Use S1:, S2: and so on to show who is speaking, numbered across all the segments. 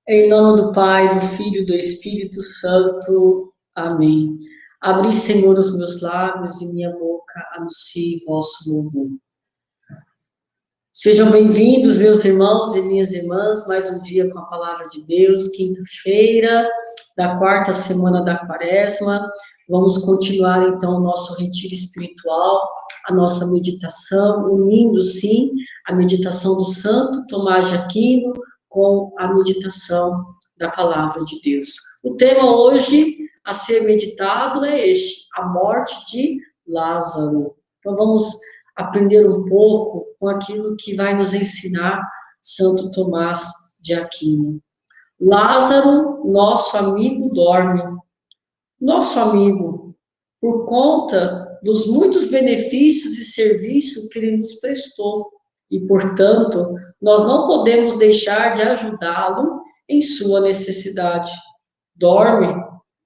S1: Em nome do Pai, do Filho e do Espírito Santo. Amém. Abri, Senhor, os meus lábios e minha boca anuncie vosso louvor. Sejam bem-vindos, meus irmãos e minhas irmãs, mais um dia com a Palavra de Deus, quinta-feira da quarta semana da Quaresma. Vamos continuar, então, o nosso retiro espiritual, a nossa meditação, unindo, sim, a meditação do Santo Tomás de Aquino com a meditação da Palavra de Deus. O tema hoje a ser meditado é este, a morte de Lázaro. Então, vamos aprender um pouco com aquilo que vai nos ensinar Santo Tomás de Aquino. Lázaro, nosso amigo, dorme. Nosso amigo, por conta dos muitos benefícios e serviços que ele nos prestou, e, portanto, nós não podemos deixar de ajudá-lo em sua necessidade. Dorme,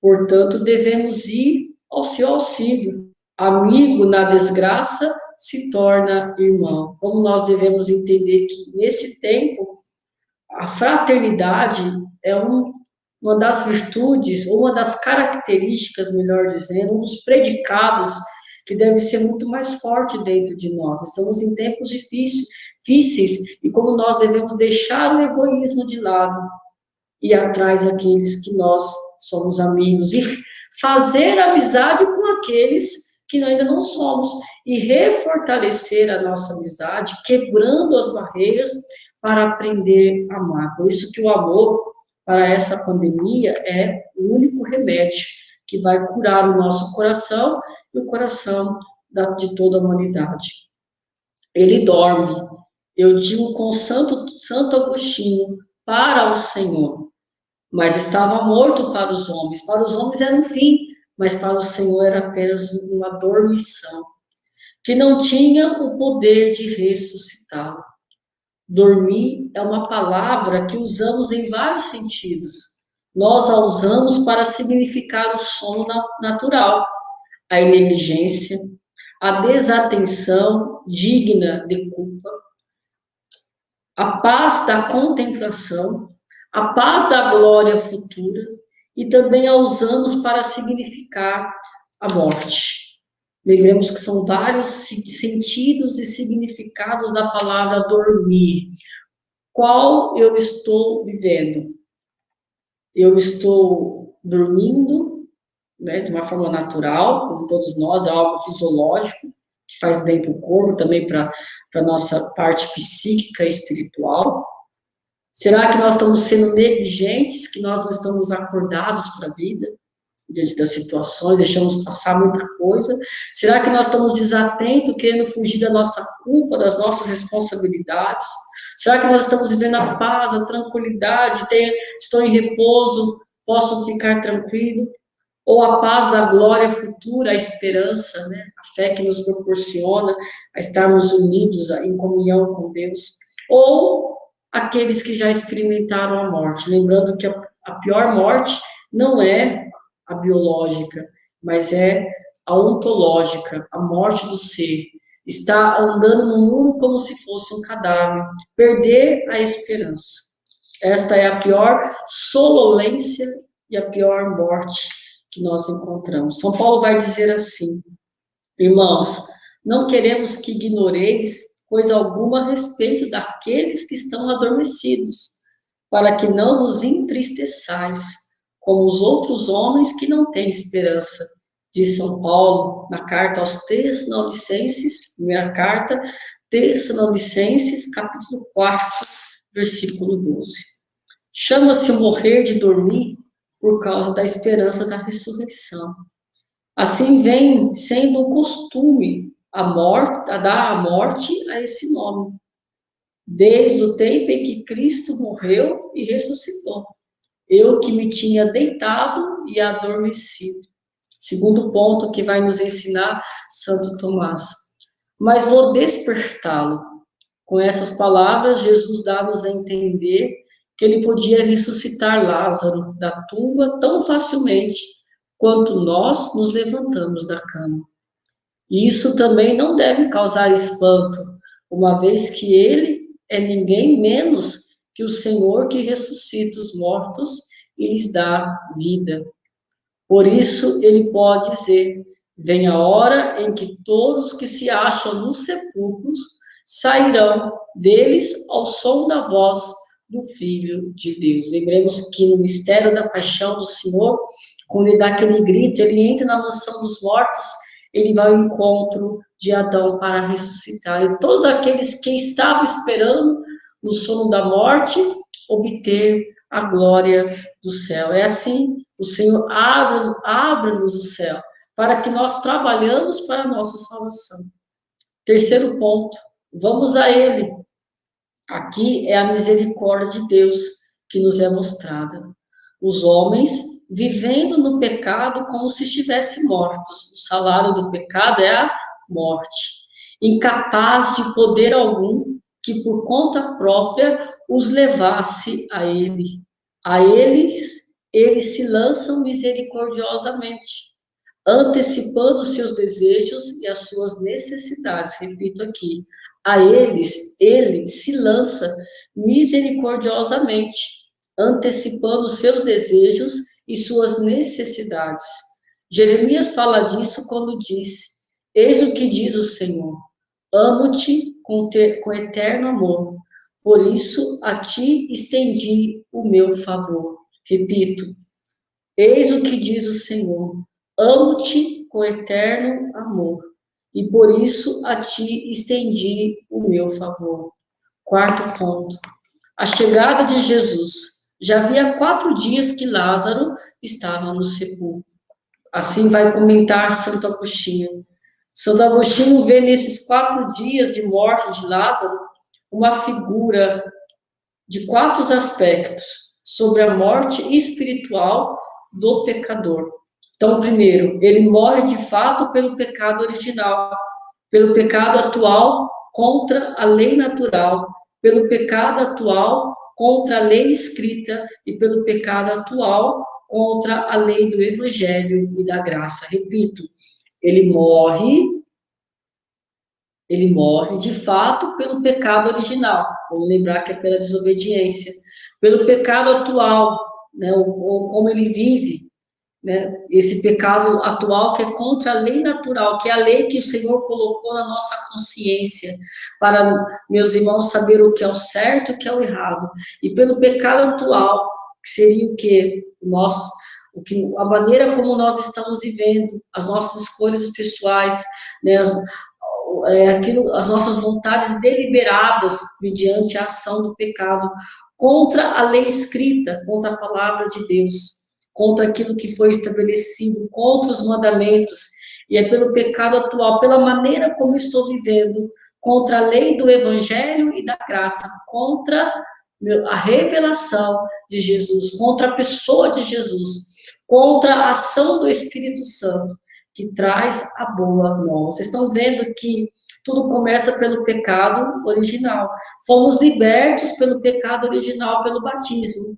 S1: portanto, devemos ir ao seu auxílio. Amigo na desgraça se torna irmão. Como nós devemos entender que, nesse tempo, a fraternidade é uma das virtudes, ou uma das características, melhor dizendo, um dos predicados que deve ser muito mais forte dentro de nós. Estamos em tempos difíceis, e como nós devemos deixar o egoísmo de lado e atrás daqueles que nós somos amigos, e fazer amizade com aqueles que ainda não somos, e refortalecer a nossa amizade, quebrando as barreiras para aprender a amar. Por isso que o amor para essa pandemia é o único remédio que vai curar o nosso coração e o coração de toda a humanidade. Ele dorme. Eu digo com Santo Agostinho, para o Senhor, mas estava morto para os homens. Para os homens era um fim, mas para o Senhor era apenas uma dormição, que não tinha o poder de ressuscitá-lo. Dormir é uma palavra que usamos em vários sentidos. Nós a usamos para significar o sono natural, a negligência, a desatenção digna de culpa, a paz da contemplação, a paz da glória futura, e também a usamos para significar a morte. Lembremos que são vários sentidos e significados da palavra dormir. Qual eu estou vivendo? Eu estou dormindo, né, de uma forma natural, como todos nós, é algo fisiológico, que faz bem para o corpo, também para a nossa parte psíquica e espiritual. Será que nós estamos sendo negligentes, que nós não estamos acordados para a vida, diante das situações, deixamos passar muita coisa? Será que nós estamos desatentos, querendo fugir da nossa culpa, das nossas responsabilidades? Será que nós estamos vivendo a paz, a tranquilidade, estou em repouso, posso ficar tranquilo? Ou a paz da glória futura, a esperança, né? A fé que nos proporciona a estarmos unidos em comunhão com Deus? Ou aqueles que já experimentaram a morte, lembrando que a pior morte não é a biológica, mas é a ontológica, a morte do ser. Está andando no mundo como se fosse um cadáver, perder a esperança. Esta é a pior sonolência e a pior morte que nós encontramos. São Paulo vai dizer assim: irmãos, não queremos que ignoreis coisa alguma a respeito daqueles que estão adormecidos, para que não vos entristeçais, como os outros homens que não têm esperança. Diz São Paulo na carta aos Tessalonicenses, primeira carta, Tessalonicenses, capítulo 4, versículo 12. Chama-se o morrer de dormir por causa da esperança da ressurreição. Assim vem sendo um costume a dar a morte a esse nome, desde o tempo em que Cristo morreu e ressuscitou. Eu que me tinha deitado e adormecido. Segundo ponto que vai nos ensinar Santo Tomás. Mas vou despertá-lo. Com essas palavras, Jesus dá-nos a entender que ele podia ressuscitar Lázaro da tumba tão facilmente quanto nós nos levantamos da cama. E isso também não deve causar espanto, uma vez que ele é ninguém menos que o Senhor que ressuscita os mortos e lhes dá vida. Por isso, ele pode dizer: vem a hora em que todos que se acham nos sepulcros sairão deles ao som da voz do Filho de Deus. Lembremos que no mistério da paixão do Senhor, quando ele dá aquele grito, ele entra na mansão dos mortos, ele vai ao encontro de Adão para ressuscitar. E todos aqueles que estavam esperando no sono da morte, obter a glória do céu. É assim, o Senhor abre-nos o céu, para que nós trabalhamos para a nossa salvação. Terceiro ponto, vamos a Ele. Aqui é a misericórdia de Deus que nos é mostrada. Os homens vivendo no pecado como se estivessem mortos. O salário do pecado é a morte. Incapaz de poder algum que por conta própria os levasse a Ele. A eles se lançam misericordiosamente, antecipando seus desejos e as suas necessidades. Repito aqui, a eles, ele se lança misericordiosamente, antecipando seus desejos e suas necessidades. Jeremias fala disso quando diz: eis o que diz o Senhor, amo-te com eterno amor, por isso a ti estendi o meu favor. Repito, eis o que diz o Senhor, amo-te com eterno amor, e por isso a ti estendi o meu favor. Quarto ponto, a chegada de Jesus. Já havia 4 dias que Lázaro estava no sepulcro. Assim vai comentar Santo Agostinho. Santo Agostinho vê nesses 4 dias de morte de Lázaro uma figura de 4 aspectos sobre a morte espiritual do pecador. Então, primeiro, ele morre de fato pelo pecado original, pelo pecado atual contra a lei natural, pelo pecado atual contra a lei escrita e pelo pecado atual contra a lei do evangelho e da graça. Repito, ele morre de fato pelo pecado original. Vamos lembrar que é pela desobediência, pelo pecado atual, né, ou como ele vive, né, esse pecado atual que é contra a lei natural, que é a lei que o Senhor colocou na nossa consciência, para, meus irmãos, saber o que é o certo e o que é o errado. E pelo pecado atual, que seria o quê? A maneira como nós estamos vivendo, as nossas escolhas pessoais, né, as nossas vontades deliberadas mediante a ação do pecado, contra a lei escrita, contra a palavra de Deus, contra aquilo que foi estabelecido, contra os mandamentos, e é pelo pecado atual, pela maneira como estou vivendo, contra a lei do evangelho e da graça, contra a revelação de Jesus, contra a pessoa de Jesus, contra a ação do Espírito Santo, que traz a boa nova. Vocês estão vendo que tudo começa pelo pecado original. Fomos libertos pelo pecado original, pelo batismo,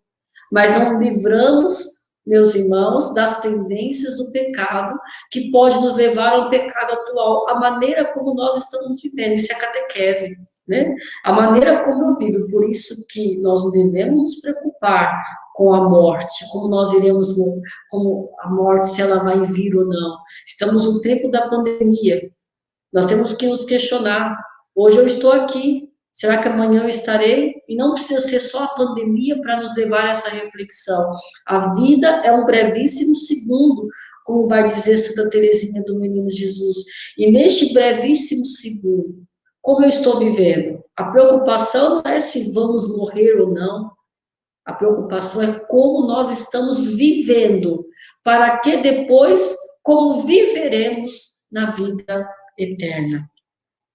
S1: mas não livramos, meus irmãos, das tendências do pecado, que pode nos levar ao pecado atual, a maneira como nós estamos vivendo. Isso é catequese, né? A maneira como eu vivo. Por isso que nós não devemos nos preocupar com a morte, como nós iremos, como a morte, se ela vai vir ou não. Estamos no tempo da pandemia. Nós temos que nos questionar. Hoje eu estou aqui, será que amanhã eu estarei? E não precisa ser só a pandemia para nos levar a essa reflexão. A vida é um brevíssimo segundo, como vai dizer Santa Teresinha do Menino Jesus. E neste brevíssimo segundo, como eu estou vivendo? A preocupação não é se vamos morrer ou não. A preocupação é como nós estamos vivendo, para que depois, como viveremos na vida eterna.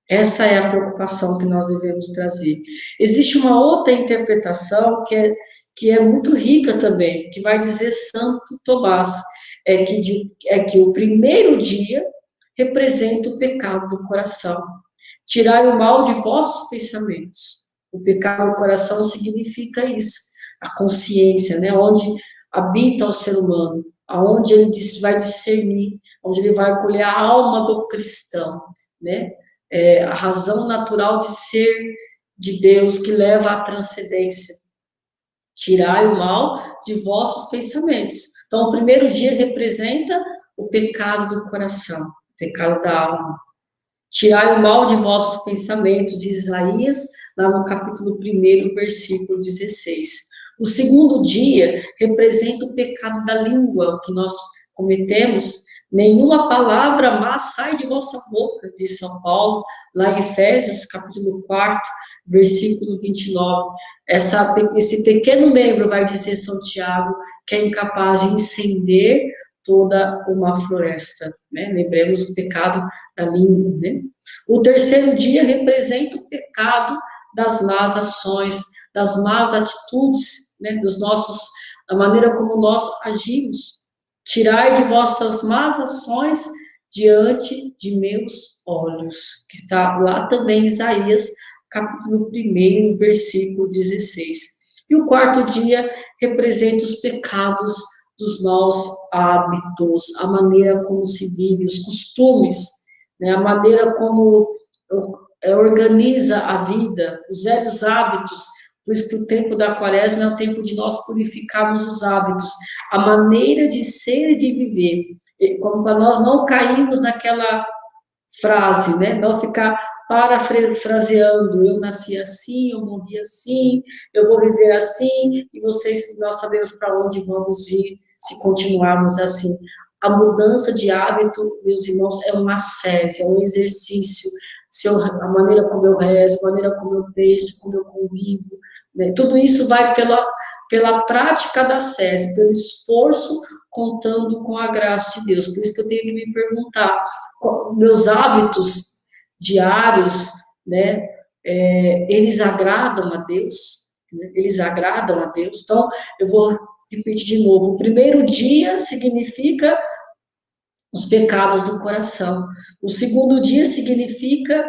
S1: Essa é a preocupação que nós devemos trazer. Existe uma outra interpretação que é muito rica também, que vai dizer Santo Tomás, é que o primeiro dia representa o pecado do coração. Tirai o mal de vossos pensamentos. O pecado do coração significa isso, a consciência, né, onde habita o ser humano, aonde ele vai discernir, onde ele vai acolher a alma do cristão, né? A razão natural de ser de Deus que leva à transcendência. Tirai o mal de vossos pensamentos. Então, o primeiro dia representa o pecado do coração, o pecado da alma. Tirai o mal de vossos pensamentos, de Isaías, lá no capítulo 1, versículo 16. O segundo dia representa o pecado da língua, o que nós cometemos. Nenhuma palavra má sai de vossa boca, diz São Paulo, lá em Efésios, capítulo 4, versículo 29. Esse pequeno membro, vai dizer São Tiago, que é incapaz de incender toda uma floresta, né? Lembremos o pecado da língua, né? O terceiro dia representa o pecado das más ações, das más atitudes, né? Da maneira como nós agimos. Tirai de vossas más ações diante de meus olhos, que está lá também em Isaías, capítulo 1, versículo 16. E o quarto dia representa os pecados dos maus hábitos, a maneira como se vive, os costumes, né, a maneira como organiza a vida, os velhos hábitos. Por isso que o tempo da quaresma é o tempo de nós purificarmos os hábitos, a maneira de ser e de viver, como para nós não cairmos naquela frase, né, não ficar parafraseando, eu nasci assim, eu morri assim, eu vou viver assim, e nós sabemos para onde vamos ir se continuarmos assim. A mudança de hábito, meus irmãos, é uma ascese, é um exercício. A maneira como eu rezo, a maneira como eu penso, como eu convivo, né? Tudo isso vai pela prática da ascese, pelo esforço, contando com a graça de Deus. Por isso que eu tenho que me perguntar, meus hábitos diários, né, eles agradam a Deus? Né? Eles agradam a Deus? Então, eu vou repetir de novo. O primeiro dia significa os pecados do coração. O segundo dia significa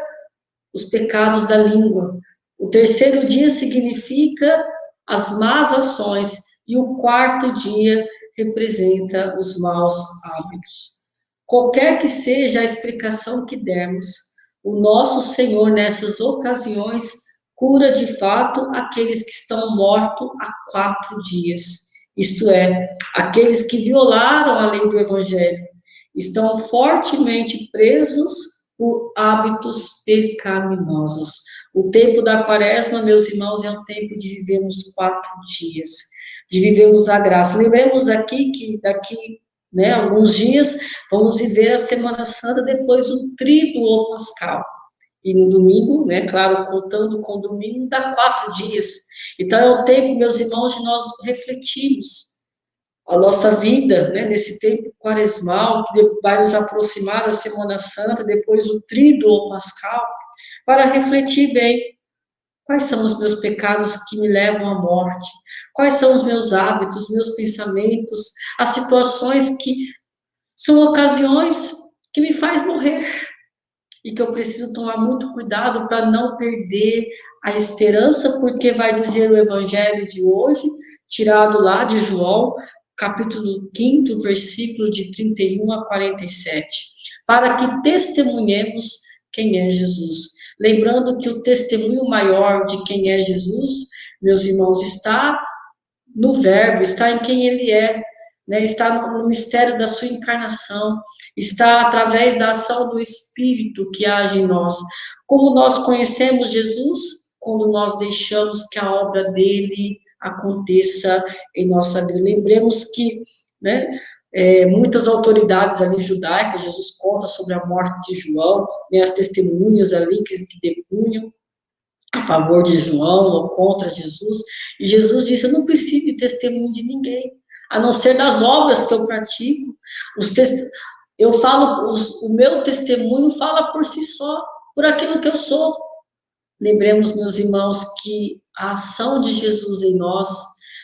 S1: os pecados da língua. O terceiro dia significa as más ações. E o quarto dia representa os maus hábitos. Qualquer que seja a explicação que dermos, o nosso Senhor, nessas ocasiões, cura de fato aqueles que estão mortos há 4 dias. Isto é, aqueles que violaram a lei do Evangelho, estão fortemente presos por hábitos pecaminosos. O tempo da quaresma, meus irmãos, é um tempo de vivermos 4 dias, de vivermos a graça. Lembremos aqui que daqui, né, alguns dias, vamos viver a Semana Santa depois do Tríduo Pascal. E no domingo, né, claro, contando com o domingo, dá 4 dias. Então, é o tempo, meus irmãos, de nós refletirmos a nossa vida, né, nesse tempo quaresmal, que vai nos aproximar da Semana Santa, depois do Tríduo Pascal, para refletir bem quais são os meus pecados que me levam à morte, quais são os meus hábitos, meus pensamentos, as situações que são ocasiões que me faz morrer, e que eu preciso tomar muito cuidado para não perder a esperança, porque vai dizer o Evangelho de hoje, tirado lá de João, capítulo 5, versículo de 31 a 47, para que testemunhemos quem é Jesus. Lembrando que o testemunho maior de quem é Jesus, meus irmãos, está no Verbo, está em quem ele é, né? Está no mistério da sua encarnação, está através da ação do Espírito que age em nós. Como nós conhecemos Jesus? Quando nós deixamos que a obra dele aconteça em nossa vida. Lembremos que, né, muitas autoridades ali judaicas, Jesus conta sobre a morte de João, né, as testemunhas ali que depunham a favor de João ou contra Jesus, e Jesus disse, eu não preciso de testemunho de ninguém, a não ser das obras que eu pratico. Eu falo, o meu testemunho fala por si só, por aquilo que eu sou. Lembremos, meus irmãos, que a ação de Jesus em nós,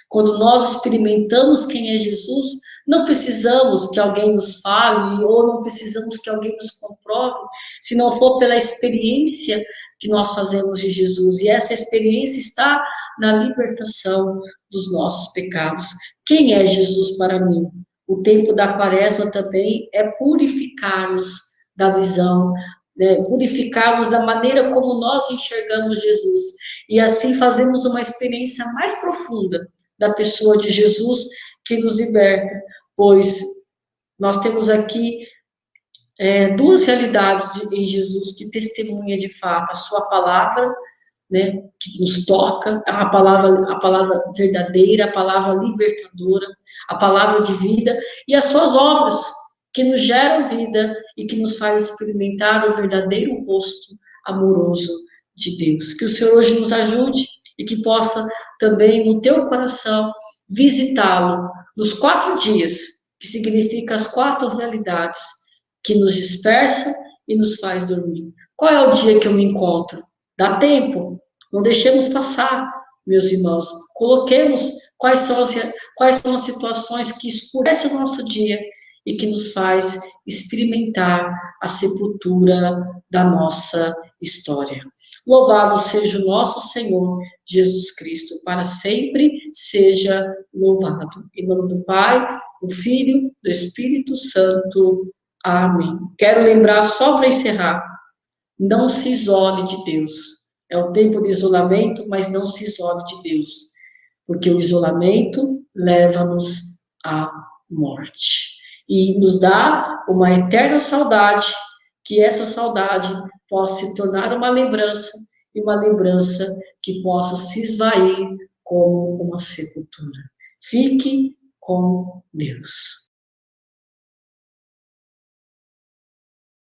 S1: quando nós experimentamos quem é Jesus, não precisamos que alguém nos fale, ou não precisamos que alguém nos comprove, se não for pela experiência que nós fazemos de Jesus. E essa experiência está na libertação dos nossos pecados. Quem é Jesus para mim? O tempo da quaresma também é purificar-nos da visão, né, purificarmos da maneira como nós enxergamos Jesus, e assim fazemos uma experiência mais profunda da pessoa de Jesus que nos liberta, pois nós temos aqui duas realidades em Jesus que testemunha de fato a sua palavra, né, que nos toca, a palavra verdadeira, a palavra libertadora, a palavra de vida, e as suas obras, que nos geram vida e que nos faz experimentar o verdadeiro rosto amoroso de Deus. Que o Senhor hoje nos ajude e que possa também no teu coração visitá-lo nos 4 dias, que significa as 4 realidades que nos dispersa e nos faz dormir. Qual é o dia que eu me encontro? Dá tempo? Não deixemos passar, meus irmãos. Coloquemos quais são as situações que escurecem o nosso dia e que nos faz experimentar a sepultura da nossa história. Louvado seja o nosso Senhor Jesus Cristo, para sempre seja louvado. Em nome do Pai, do Filho, do Espírito Santo. Amém. Quero lembrar, só para encerrar, não se isole de Deus. É o tempo de isolamento, mas não se isole de Deus, porque o isolamento leva-nos à morte. E nos dá uma eterna saudade, que essa saudade possa se tornar uma lembrança, e uma lembrança que possa se esvair como uma sepultura. Fique com Deus.